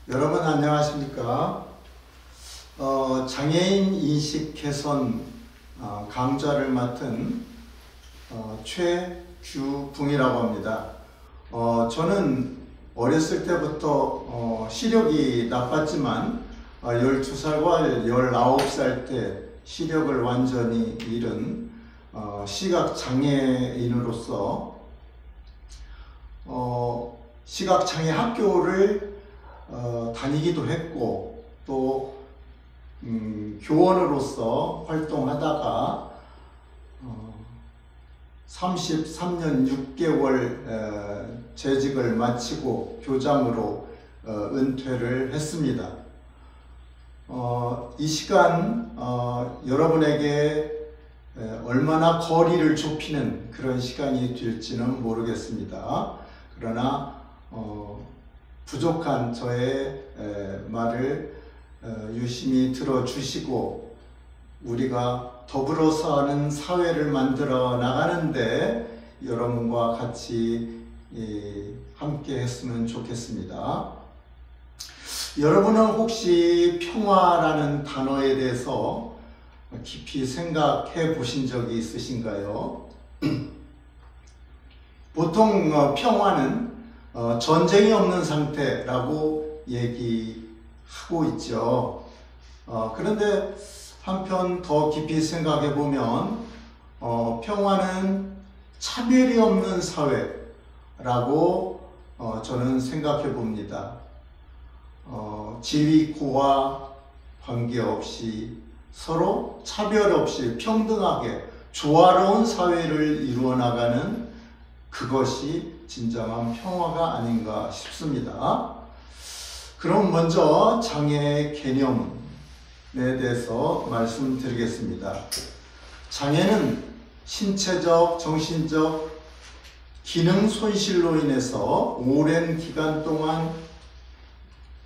여러분 안녕하십니까? 장애인 인식 개선 강좌를 맡은 최규붕이라고 합니다. 저는 어렸을 때부터 시력이 나빴지만 12살과 19살 때 시력을 완전히 잃은 시각장애인으로서 시각장애 학교를 다니기도 했고 또 교원으로서 활동하다가 33년 6개월 재직을 마치고 교장으로 은퇴를 했습니다. 이 시간 여러분에게 얼마나 거리를 좁히는 그런 시간이 될지는 모르겠습니다. 그러나 부족한 저의 말을 유심히 들어주시고 우리가 더불어 사는 사회를 만들어 나가는데 여러분과 같이 함께 했으면 좋겠습니다. 여러분은 혹시 평화라는 단어에 대해서 깊이 생각해 보신 적이 있으신가요? 보통 평화는 전쟁이 없는 상태라고 얘기하고 있죠. 그런데 한편 더 깊이 생각해 보면 평화는 차별이 없는 사회라고 저는 생각해 봅니다. 지위고와 관계없이 서로 차별 없이 평등하게 조화로운 사회를 이루어 나가는 그것이 진정한 평화가 아닌가 싶습니다. 그럼 먼저 장애의 개념에 대해서 말씀드리겠습니다. 장애는 신체적, 정신적 기능 손실로 인해서 오랜 기간 동안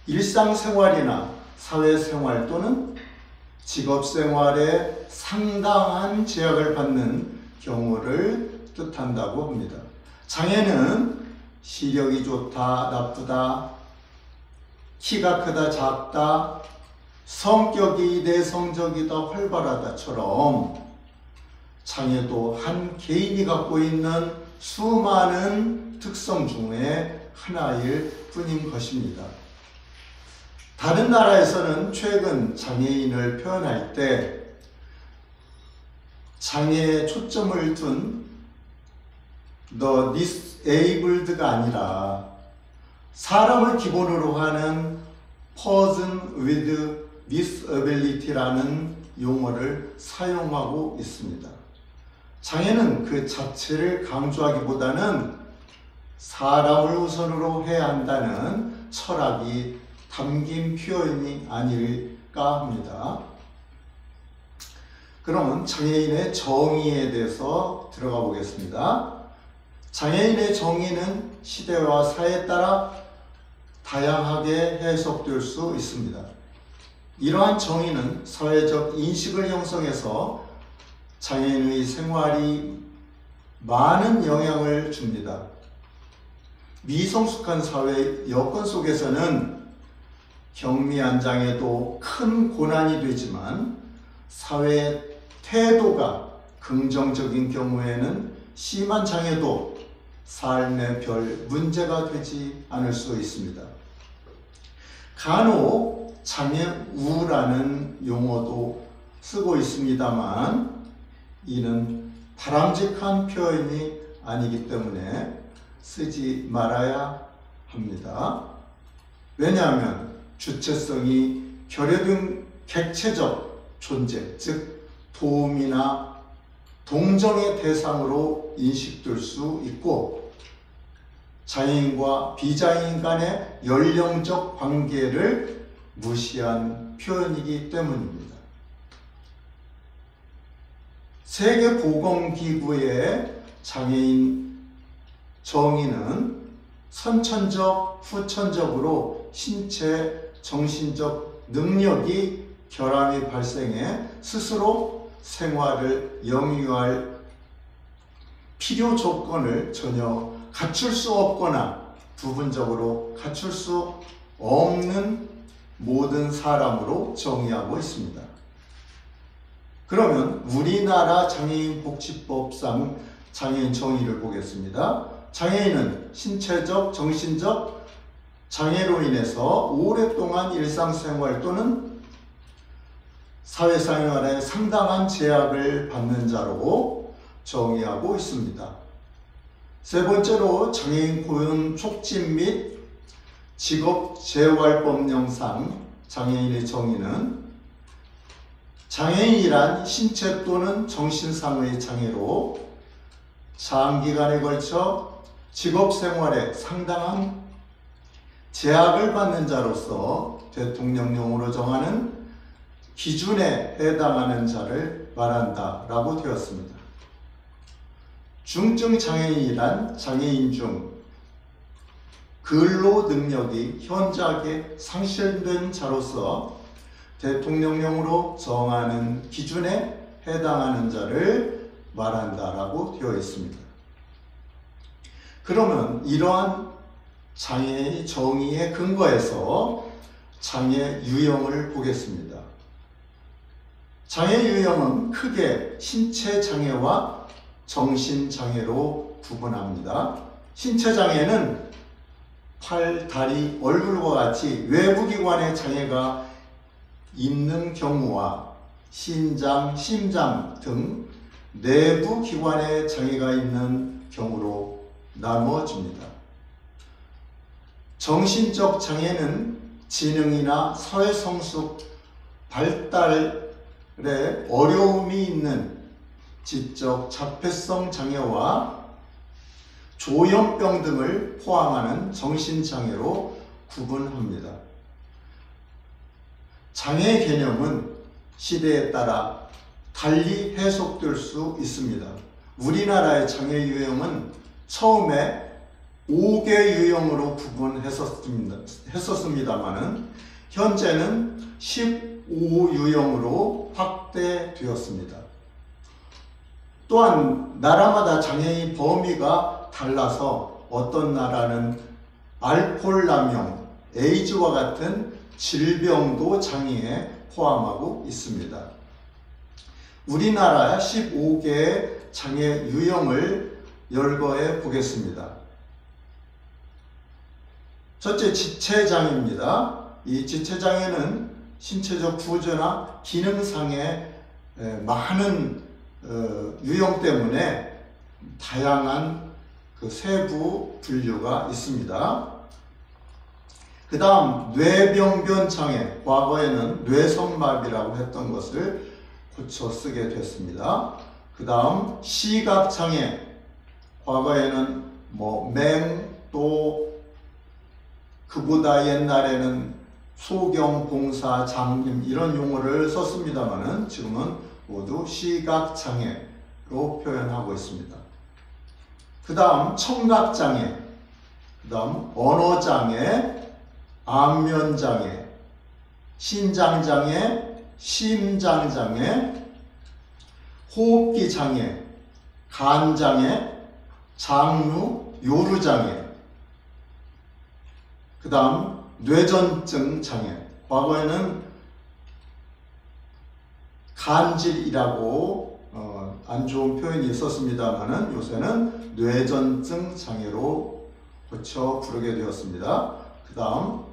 일상생활이나 사회생활 또는 직업생활에 상당한 제약을 받는 경우를 뜻한다고 합니다. 장애는 시력이 좋다, 나쁘다, 키가 크다, 작다, 성격이 내성적이다, 활발하다처럼 장애도 한 개인이 갖고 있는 수많은 특성 중에 하나일 뿐인 것입니다. 다른 나라에서는 최근 장애인을 표현할 때 장애에 초점을 둔 The disabled가 아니라 사람을 기본으로 하는 person with disability라는 용어를 사용하고 있습니다. 장애는 그 자체를 강조하기보다는 사람을 우선으로 해야 한다는 철학이 담긴 표현이 아닐까 합니다. 그러면 장애인의 정의에 대해서 들어가 보겠습니다. 장애인의 정의는 시대와 사회에 따라 다양하게 해석될 수 있습니다. 이러한 정의는 사회적 인식을 형성해서 장애인의 생활이 많은 영향을 줍니다. 미성숙한 사회 여건 속에서는 경미한 장애도 큰 고난이 되지만 사회의 태도가 긍정적인 경우에는 심한 장애도 삶에 별 문제가 되지 않을 수 있습니다. 간혹 장애우라는 용어도 쓰고 있습니다만 이는 바람직한 표현이 아니기 때문에 쓰지 말아야 합니다. 왜냐하면 주체성이 결여된 객체적 존재, 즉 도움이나 동정의 대상으로 인식될 수 있고 장애인과 비장애인 간의 연령적 관계를 무시한 표현이기 때문입니다. 세계보건기구의 장애인 정의는 선천적, 후천적으로 신체, 정신적 능력이 결함이 발생해 스스로 생활을 영위할 필요 조건을 전혀 갖출 수 없거나 부분적으로 갖출 수 없는 모든 사람으로 정의하고 있습니다. 그러면 우리나라 장애인 복지법상 장애인 정의를 보겠습니다. 장애인은 신체적, 정신적 장애로 인해서 오랫동안 일상생활 또는 사회생활에 상당한 제약을 받는 자로 정의하고 있습니다. 세 번째로 장애인 고용 촉진 및 직업재활법령상 장애인의 정의는 장애인이란 신체 또는 정신상의 장애로 장기간에 걸쳐 직업생활에 상당한 제약을 받는 자로서 대통령령으로 정하는 기준에 해당하는 자를 말한다 라고 되었습니다. 중증 장애인이란 장애인 중 근로 능력이 현저하게 상실된 자로서 대통령령으로 정하는 기준에 해당하는 자를 말한다 라고 되어 있습니다. 그러면 이러한 장애의 정의에 근거해서 장애 유형을 보겠습니다. 장애 유형은 크게 신체 장애와 정신 장애로 구분합니다. 신체 장애는 팔, 다리, 얼굴과 같이 외부 기관의 장애가 있는 경우와 신장, 심장 등 내부 기관의 장애가 있는 경우로 나누어집니다. 정신적 장애는 지능이나 사회 성숙 발달에 어려움이 있는 지적 자폐성 장애와 조현병 등을 포함하는 정신장애로 구분합니다. 장애 개념은 시대에 따라 달리 해석될 수 있습니다. 우리나라의 장애 유형은 처음에 5개 유형으로 구분했었습니다만은 현재는 15유형으로 확대되었습니다. 또한 나라마다 장애인 범위가 달라서 어떤 나라는 알코올 남용, 에이즈와 같은 질병도 장애에 포함하고 있습니다. 우리나라 15개의 장애 유형을 열거해 보겠습니다. 첫째, 지체장애입니다. 이 지체장애는 신체적 구조나 기능상의 많은 유형 때문에 다양한 세부 분류가 있습니다. 그 다음 뇌병변 장애, 과거에는 뇌성마비라고 했던 것을 고쳐 쓰게 됐습니다. 그 다음 시각장애, 과거에는 또 그보다 옛날에는 소경, 봉사, 장님 이런 용어를 썼습니다만은 지금은 모두 시각장애로 표현하고 있습니다. 그 다음 청각장애, 그 다음 언어장애, 안면장애, 신장장애, 심장장애, 호흡기장애, 간장애, 장루, 요루장애, 그 다음 뇌전증 장애, 과거에는 간질이라고 안 좋은 표현이 있었습니다만은 요새는 뇌전증 장애로 고쳐 부르게 되었습니다. 그 다음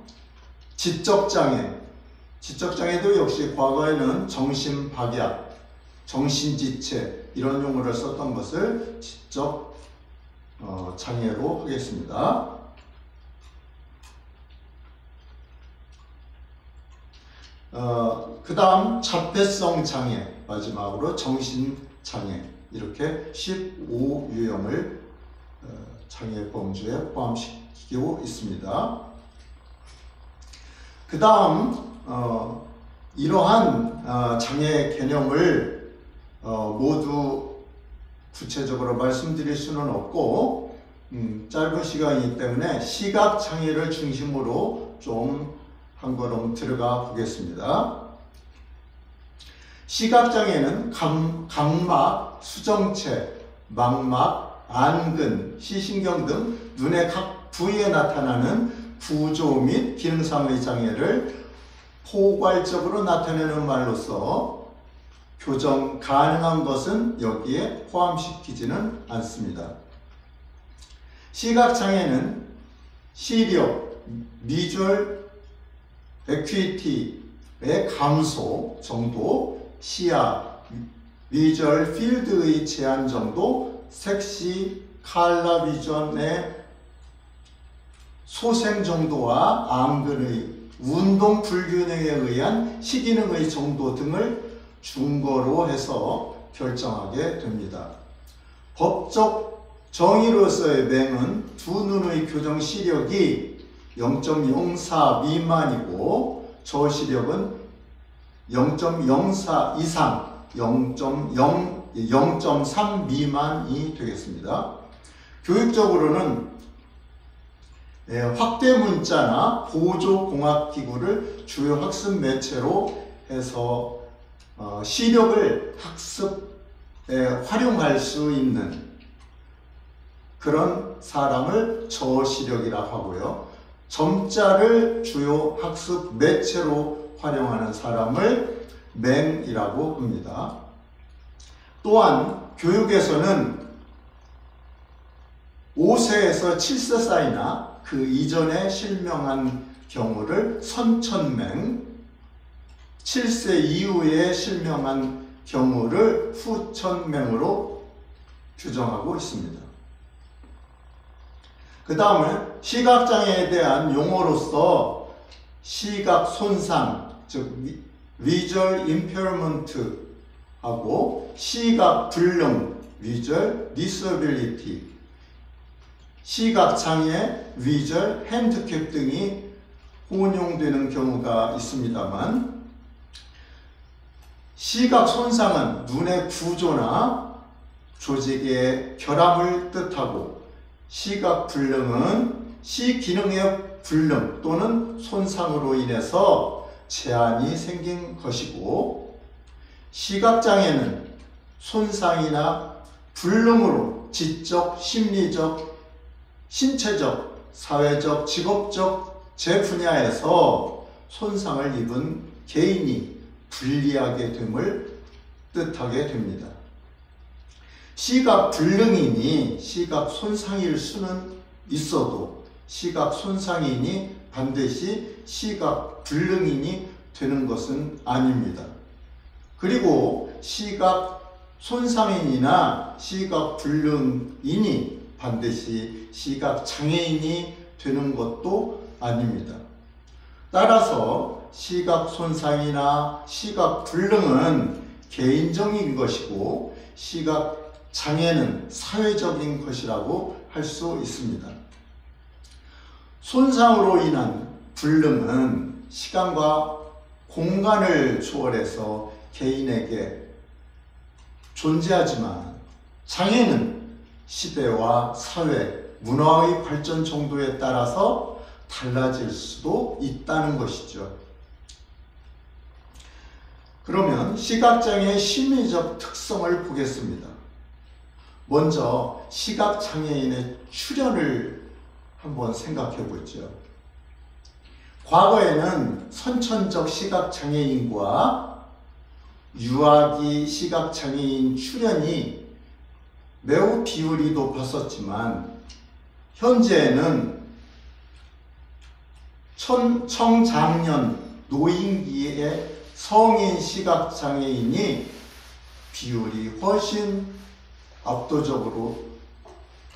지적장애, 지적장애도 역시 과거에는 정신박약, 정신지체 이런 용어를 썼던 것을 지적 장애로 하겠습니다. 그 다음 자폐성 장애, 마지막으로 정신장애, 이렇게 15유형을 장애 범주에 포함시키고 있습니다. 그 다음 이러한 장애 개념을 모두 구체적으로 말씀드릴 수는 없고 짧은 시간이기 때문에 시각장애를 중심으로 좀 한 걸음 들어가 보겠습니다. 시각장애는 각막, 수정체, 망막, 안근, 시신경 등 눈의 각 부위에 나타나는 구조 및 기능상의 장애를 포괄적으로 나타내는 말로서 교정 가능한 것은 여기에 포함시키지는 않습니다. 시각장애는 시력, 비주얼 에큐이티의 감소 정도, 시야, 비주얼 필드의 제한 정도, 색시, 칼라 비전의 소생 정도와 앙근의 운동 불균형에 의한 시기능의 정도 등을 중거로 해서 결정하게 됩니다. 법적 정의로서의 맹은 두 눈의 교정 시력이 0.04 미만이고 저시력은 0.04 이상 0.3 미만이 되겠습니다. 교육적으로는 확대 문자나 보조 공학기구를 주요 학습 매체로 해서 시력을 학습에 활용할 수 있는 그런 사람을 저시력이라고 하고요. 점자를 주요 학습 매체로 활용하는 사람을 맹이라고 합니다. 또한 교육에서는 5세에서 7세 사이나 그 이전에 실명한 경우를 선천맹, 7세 이후에 실명한 경우를 후천맹으로 규정하고 있습니다. 그 다음에 시각장애에 대한 용어로서 시각 손상, 즉 visual impairment 하고 시각 불능, visual disability, 시각장애, visual handicap 등이 혼용되는 경우가 있습니다만, 시각 손상은 눈의 구조나 조직의 결함을 뜻하고, 시각 불능은 시기능의 불능 또는 손상으로 인해서 제한이 생긴 것이고, 시각장애는 손상이나 불능으로 지적, 심리적, 신체적, 사회적, 직업적 제 분야에서 손상을 입은 개인이 불리하게 됨을 뜻하게 됩니다. 시각 불능인이 시각 손상일 수는 있어도 시각 손상인이 반드시 시각 불능인이 되는 것은 아닙니다. 그리고 시각 손상인이나 시각 불능인이 반드시 시각 장애인이 되는 것도 아닙니다. 따라서 시각 손상이나 시각 불능은 개인적인 것이고 시각 장애는 사회적인 것이라고 할 수 있습니다. 손상으로 인한 불능은 시간과 공간을 초월해서 개인에게 존재하지만 장애는 시대와 사회, 문화의 발전 정도에 따라서 달라질 수도 있다는 것이죠. 그러면 시각장애의 심리적 특성을 보겠습니다. 먼저 시각장애인의 출현을 한번 생각해 보죠. 과거에는 선천적 시각장애인과 유아기 시각장애인 출현이 매우 비율이 높았었지만 현재는 청장년 노인기의 성인 시각장애인이 비율이 훨씬 압도적으로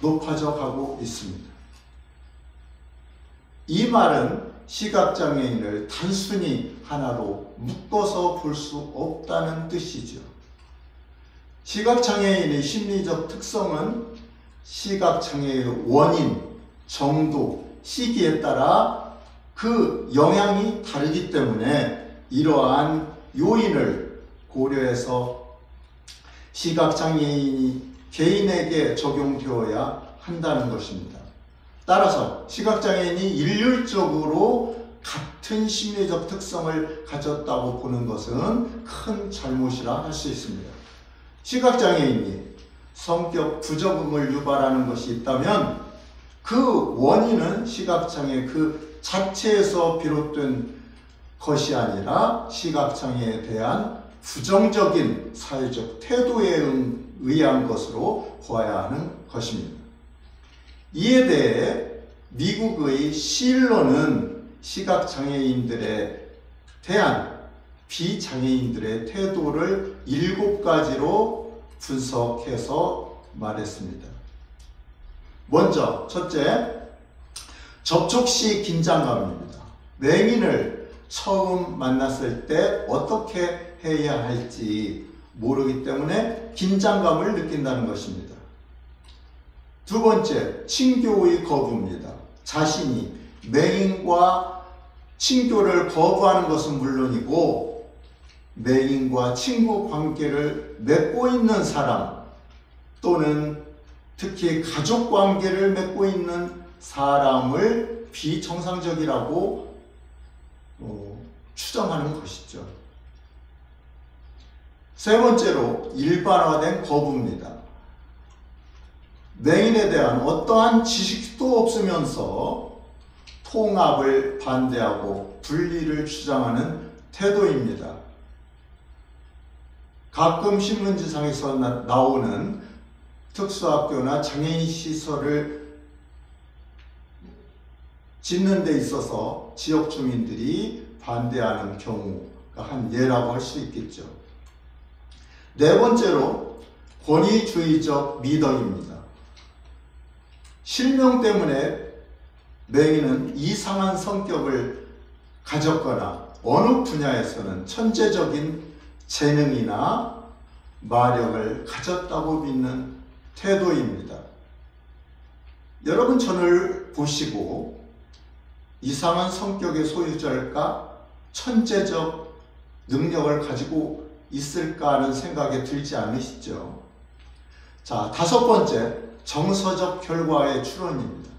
높아져 가고 있습니다. 이 말은 시각장애인을 단순히 하나로 묶어서 볼 수 없다는 뜻이죠. 시각장애인의 심리적 특성은 시각장애의 원인, 정도, 시기에 따라 그 영향이 다르기 때문에 이러한 요인을 고려해서 시각장애인이 개인에게 적용되어야 한다는 것입니다. 따라서 시각장애인이 일률적으로 같은 심리적 특성을 가졌다고 보는 것은 큰 잘못이라 할 수 있습니다. 시각장애인이 성격 부적응을 유발하는 것이 있다면 그 원인은 시각장애 그 자체에서 비롯된 것이 아니라 시각장애에 대한 부정적인 사회적 태도에 의한 것으로 보아야 하는 것입니다. 이에 대해 미국의 실론은 시각장애인들에 대한 비장애인들의 태도를 7가지로 분석해서 말했습니다. 먼저 첫째, 접촉 시 긴장감입니다. 맹인을 처음 만났을 때 어떻게 해야 할지 모르기 때문에 긴장감을 느낀다는 것입니다. 두 번째, 친교의 거부입니다. 자신이 맹인과 친교를 거부하는 것은 물론이고 맹인과 친구 관계를 맺고 있는 사람 또는 특히 가족 관계를 맺고 있는 사람을 비정상적이라고 추정하는 것이죠. 세 번째로 일반화된 거부입니다. 맹인에 대한 어떠한 지식도 없으면서 통합을 반대하고 분리를 주장하는 태도입니다. 가끔 신문지상에서 나오는 특수학교나 장애인 시설을 짓는 데 있어서 지역 주민들이 반대하는 경우가 한 예라고 할 수 있겠죠. 네 번째로 권위주의적 미덕입니다. 실명 때문에 맹인은 이상한 성격을 가졌거나 어느 분야에서는 천재적인 재능이나 마력을 가졌다고 믿는 태도입니다. 여러분 저를 보시고 이상한 성격의 소유자일까? 천재적 능력을 가지고 있을까 하는 생각에 들지 않으시죠? 자, 다섯 번째, 정서적 결과의 추론입니다.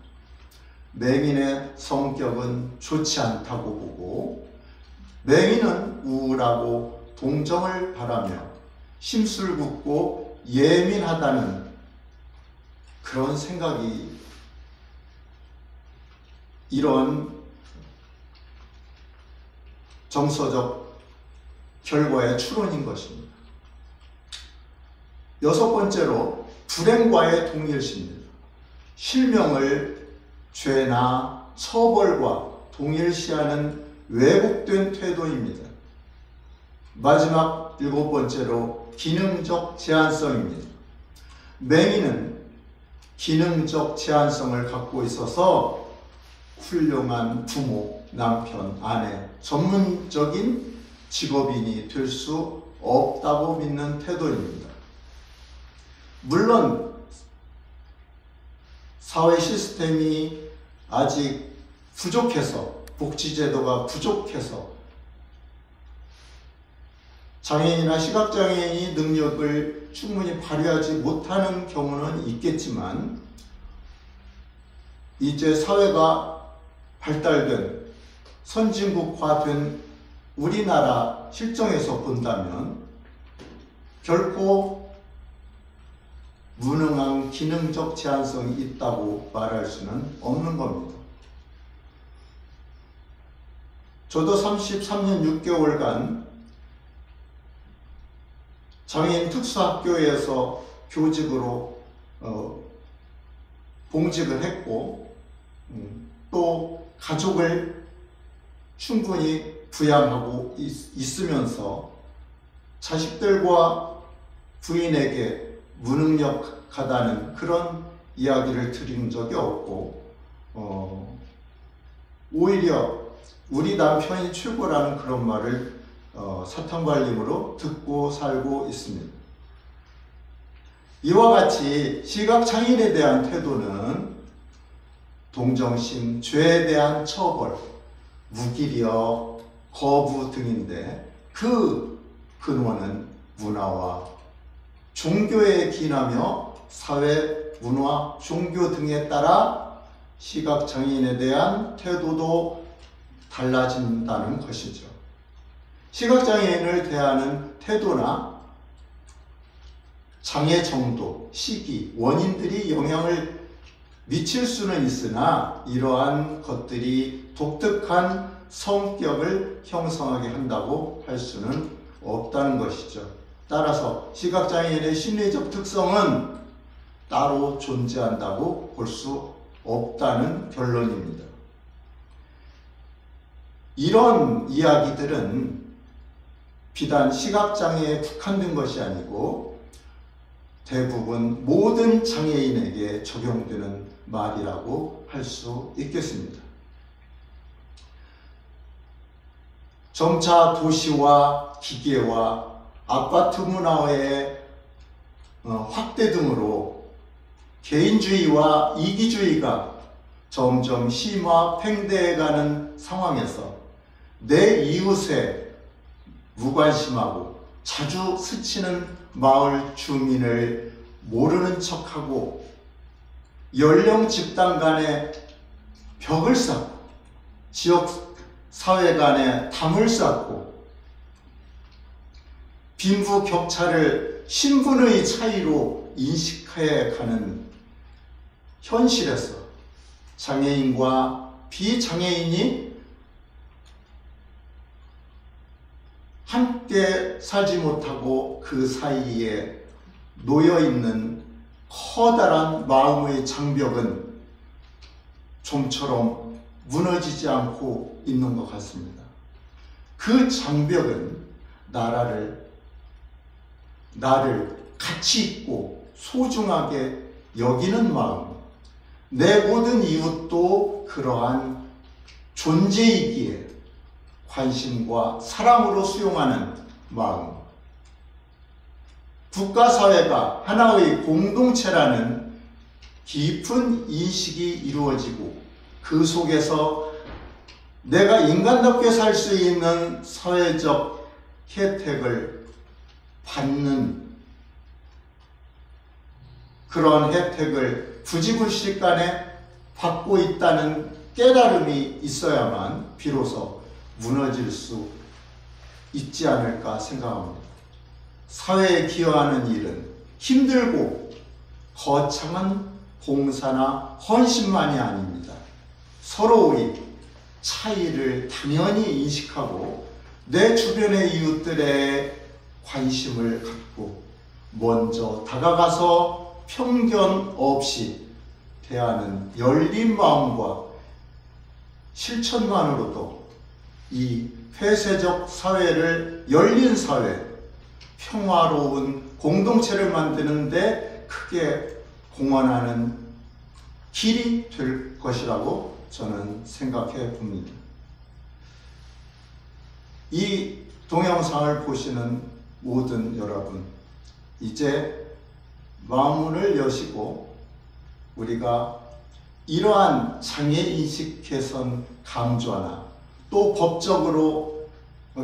맹인의 성격은 좋지 않다고 보고 맹인은 우울하고 동정을 바라며 심술궂고 예민하다는 그런 생각이 이런 정서적 결과의 추론인 것입니다. 여섯 번째로 불행과의 동일시입니다. 실명을 죄나 처벌과 동일시하는 왜곡된 태도입니다. 마지막 일곱 번째로 기능적 제한성입니다. 맹인은 기능적 제한성을 갖고 있어서 훌륭한 부모, 남편, 아내, 전문적인 직업인이 될 수 없다고 믿는 태도입니다. 물론 사회 시스템이 아직 부족해서, 복지제도가 부족해서 장애인이나 시각장애인이 능력을 충분히 발휘하지 못하는 경우는 있겠지만 이제 사회가 발달된 선진국화된 우리나라 실정에서 본다면 결코 무능한 기능적 제한성이 있다고 말할 수는 없는 겁니다. 저도 33년 6개월간 장애인 특수학교에서 교직으로 봉직을 했고 또 가족을 충분히 부양하고 있으면서 자식들과 부인에게 무능력하다는 그런 이야기를 들은 적이 없고 오히려 우리 남편이 최고라는 그런 말을 사탕발림으로 듣고 살고 있습니다. 이와 같이 시각장애인에 대한 태도는 동정심, 죄에 대한 처벌, 무기력, 거부 등인데 그 근원은 문화와 종교에 기인하며 사회, 문화, 종교 등에 따라 시각장애인에 대한 태도도 달라진다는 것이죠. 시각장애인을 대하는 태도나 장애 정도, 시기, 원인들이 영향을 미칠 수는 있으나 이러한 것들이 독특한 성격을 형성하게 한다고 할 수는 없다는 것이죠. 따라서 시각장애인의 심리적 특성은 따로 존재한다고 볼 수 없다는 결론입니다. 이런 이야기들은 비단 시각장애에 국한된 것이 아니고 대부분 모든 장애인에게 적용되는 말이라고 할 수 있겠습니다. 점차 도시와 기계와 아파트 문화의 확대 등으로 개인주의와 이기주의가 점점 심화 팽배해가는 상황에서 내 이웃에 무관심하고 자주 스치는 마을 주민을 모르는 척하고 연령 집단 간에 벽을 쌓고 지역 사회 간에 담을 쌓고 빈부 격차를 신분의 차이로 인식해 가는 현실에서 장애인과 비장애인이 함께 살지 못하고 그 사이에 놓여있는 커다란 마음의 장벽은 좀처럼 무너지지 않고 있는 것 같습니다. 그 장벽은 나를 가치 있고 소중하게 여기는 마음, 내 모든 이웃도 그러한 존재이기에 관심과 사랑으로 수용하는 마음, 국가사회가 하나의 공동체라는 깊은 인식이 이루어지고 그 속에서 내가 인간답게 살 수 있는 사회적 혜택을 받는 그런 혜택을 부지불식간에 받고 있다는 깨달음이 있어야만 비로소 무너질 수 있지 않을까 생각합니다. 사회에 기여하는 일은 힘들고 거창한 봉사나 헌신만이 아닙니다. 서로의 차이를 당연히 인식하고 내 주변의 이웃들의 관심을 갖고 먼저 다가가서 편견 없이 대하는 열린 마음과 실천만으로도 이 폐쇄적 사회를 열린 사회, 평화로운 공동체를 만드는데 크게 공헌하는 길이 될 것이라고 저는 생각해 봅니다. 이 동영상을 보시는 모든 여러분, 이제 마음문을 여시고 우리가 이러한 장애인식 개선 강조나 또 법적으로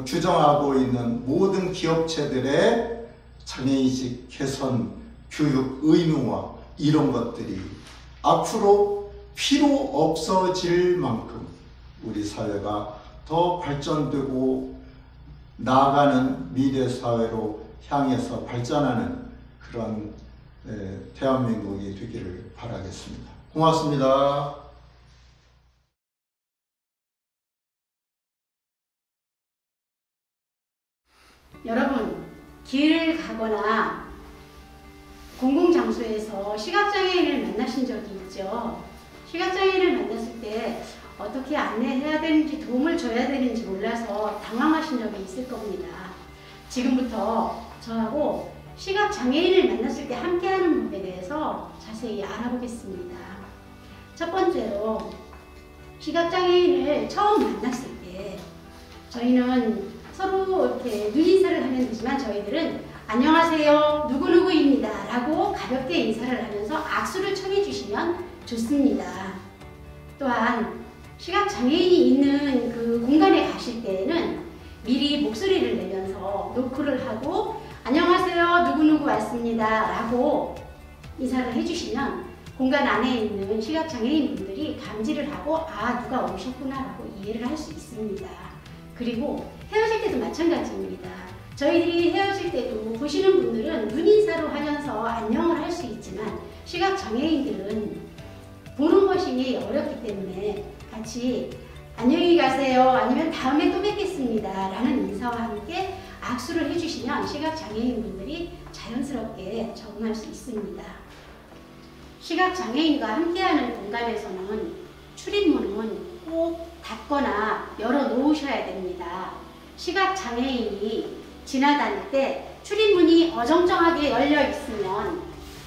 규정하고 있는 모든 기업체들의 장애인식 개선 교육 의무화 이런 것들이 앞으로 필요 없어질 만큼 우리 사회가 더 발전되고 나아가는 미래 사회로 향해서 발전하는 그런 대한민국이 되기를 바라겠습니다. 고맙습니다. 여러분, 길을 가거나 공공장소에서 시각장애인을 만나신 적이 있죠? 시각장애인을 만났을 때 어떻게 안내해야 되는지 도움을 줘야 되는지 몰라서 당황하신 적이 있을 겁니다. 지금부터 저하고 시각장애인을 만났을 때 함께하는 법에 대해서 자세히 알아보겠습니다. 첫 번째로 시각장애인을 처음 만났을 때 저희는 서로 이렇게 눈인사를 하면 되지만 저희들은 안녕하세요 누구누구입니다 라고 가볍게 인사를 하면서 악수를 청해 주시면 좋습니다. 또한 시각장애인이 있는 그 공간에 가실 때에는 미리 목소리를 내면서 노크를 하고 안녕하세요 누구누구 왔습니다 라고 인사를 해주시면 공간 안에 있는 시각장애인 분들이 감지를 하고 아 누가 오셨구나 라고 이해를 할 수 있습니다. 그리고 헤어질 때도 마찬가지입니다. 저희들이 헤어질 때도 보시는 분들은 눈인사로 하면서 안녕을 할 수 있지만 시각장애인들은 것이 어렵기 때문에 같이 안녕히 가세요 아니면 다음에 또 뵙겠습니다 라는 인사와 함께 악수를 해주시면 시각장애인분들이 자연스럽게 적응할 수 있습니다. 시각장애인과 함께하는 공간에서는 출입문은 꼭 닫거나 열어 놓으셔야 됩니다. 시각장애인이 지나다닐 때 출입문이 어정쩡하게 열려 있으면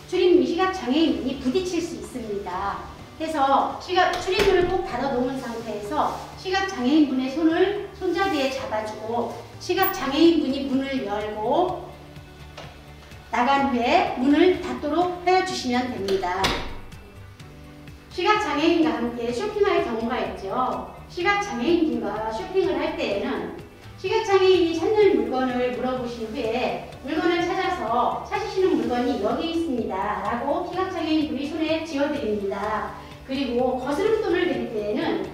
시각장애인분이 부딪힐 수 있습니다. 그래서 출입문을 꼭 닫아 놓은 상태에서 시각장애인분의 손을 손잡이에 잡아주고 시각장애인분이 문을 열고 나간 후에 문을 닫도록 해주시면 됩니다. 시각장애인과 함께 쇼핑할 경우가 있죠. 시각장애인분과 쇼핑을 할 때에는 시각장애인이 찾는 물건을 물어보신 후에 물건을 찾아서 찾으시는 물건이 여기 있습니다 라고 시각장애인분이 손에 쥐어드립니다. 그리고 거스름돈을 드릴 때에는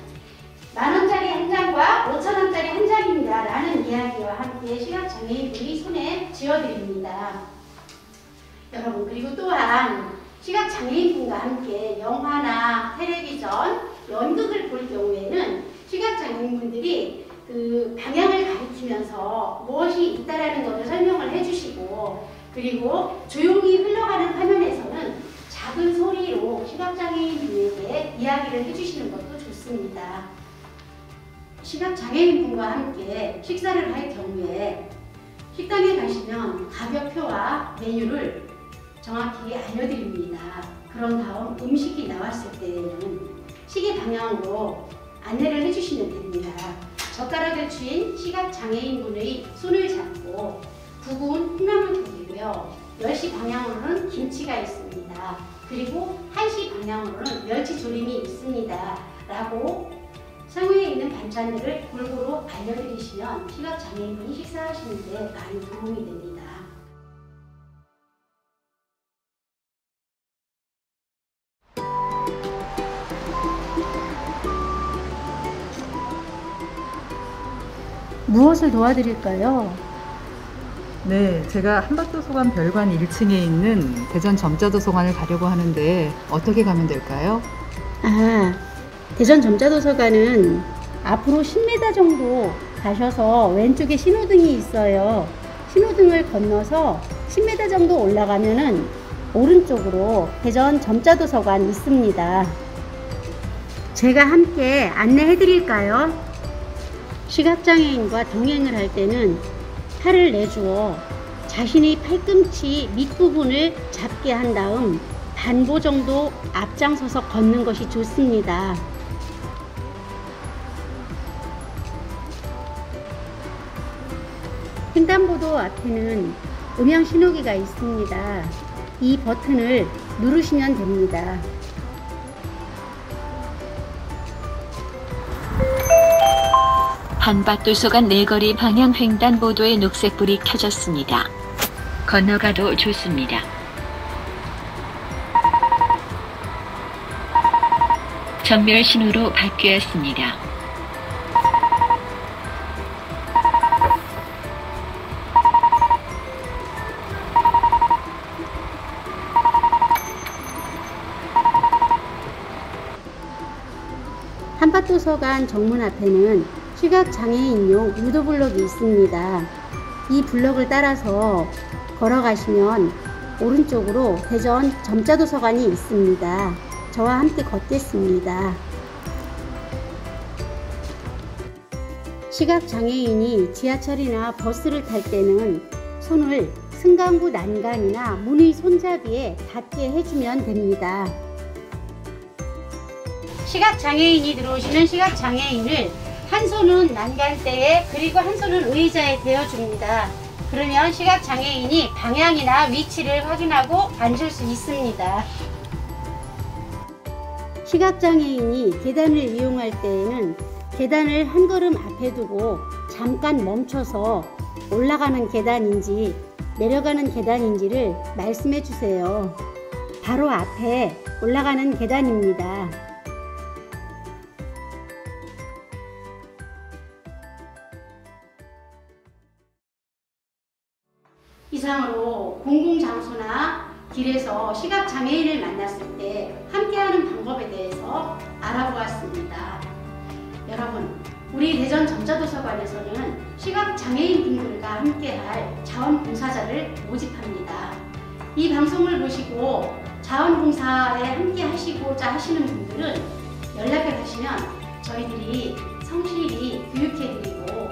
10,000원짜리 한 장과 5,000원짜리 한 장입니다 라는 이야기와 함께 시각장애인분이 손에 쥐어드립니다. 여러분, 그리고 또한 시각장애인분과 함께 영화나 텔레비전, 연극을 볼 경우에는 시각장애인분들이 그 방향을 가리키면서 무엇이 있다라는 것을 설명을 해주시고, 그리고 조용히 흘러가는 화면에서는 작은 소리로 시각장애인분에게 이야기를 해주시는 것도 좋습니다. 시각장애인분과 함께 식사를 할 경우에 식당에 가시면 가격표와 메뉴를 정확히 알려드립니다. 그런 다음 음식이 나왔을 때에는 시계 방향으로 안내를 해주시면 됩니다. 젓가락을 쥔 시각장애인분의 손을 잡고 북은 콩나물국이고요. 10시 방향으로는 김치가 있습니다. 그리고 1시 방향으로는 멸치조림이 있습니다 라고 상위에 있는 반찬들을 골고루 알려드리시면 시각장애인분이 식사하시는 데 많이 도움이 됩니다. 무엇을 도와드릴까요? 네, 제가 한밭도서관 별관 1층에 있는 대전 점자도서관을 가려고 하는데 어떻게 가면 될까요? 대전 점자도서관은 앞으로 10m 정도 가셔서 왼쪽에 신호등이 있어요. 신호등을 건너서 10m 정도 올라가면은 오른쪽으로 대전 점자도서관 있습니다. 제가 함께 안내해 드릴까요? 시각장애인과 동행을 할 때는 팔을 내주어 자신이 팔꿈치 밑부분을 잡게 한 다음 반보 정도 앞장서서 걷는 것이 좋습니다. 횡단보도 앞에는 음향 신호기가 있습니다. 이 버튼을 누르시면 됩니다. 한밭도서관 내거리 방향 횡단보도에 녹색불이 켜졌습니다. 건너가도 좋습니다. 전멸 신호로 바뀌었습니다. 한밭도서관 정문 앞에는 시각장애인용 유도블럭이 있습니다. 이 블럭을 따라서 걸어가시면 오른쪽으로 대전 점자도서관이 있습니다. 저와 함께 걷겠습니다. 시각장애인이 지하철이나 버스를 탈 때는 손을 승강구 난간이나 문의 손잡이에 닿게 해주면 됩니다. 시각장애인이 들어오시는 시각장애인을 한 손은 난간대에 그리고 한 손은 의자에 대어줍니다. 그러면 시각장애인이 방향이나 위치를 확인하고 앉을 수 있습니다. 시각장애인이 계단을 이용할 때에는 계단을 한 걸음 앞에 두고 잠깐 멈춰서 올라가는 계단인지 내려가는 계단인지를 말씀해 주세요. 바로 앞에 올라가는 계단입니다. 이상으로 공공장소나 길에서 시각장애인을 만났을 때 함께하는 방법에 대해서 겁니다. 여러분, 우리 대전 점자도서관에서는 시각장애인 분들과 함께할 자원봉사자를 모집합니다. 이 방송을 보시고 자원봉사에 함께 하시고자 하시는 분들은 연락을 하시면 저희들이 성실히 교육해드리고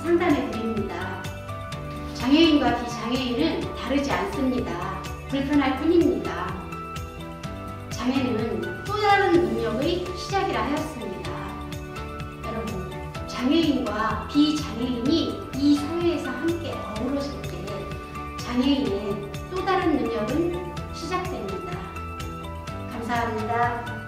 상담해드립니다. 장애인과 비장애인은 다르지 않습니다. 불편할 뿐입니다. 장애는 또 다른 능력의 시작이라 하였습니다. 여러분, 장애인과 비장애인이 이 사회에서 함께 어우러질 때 장애인의 또 다른 능력은 시작됩니다. 감사합니다.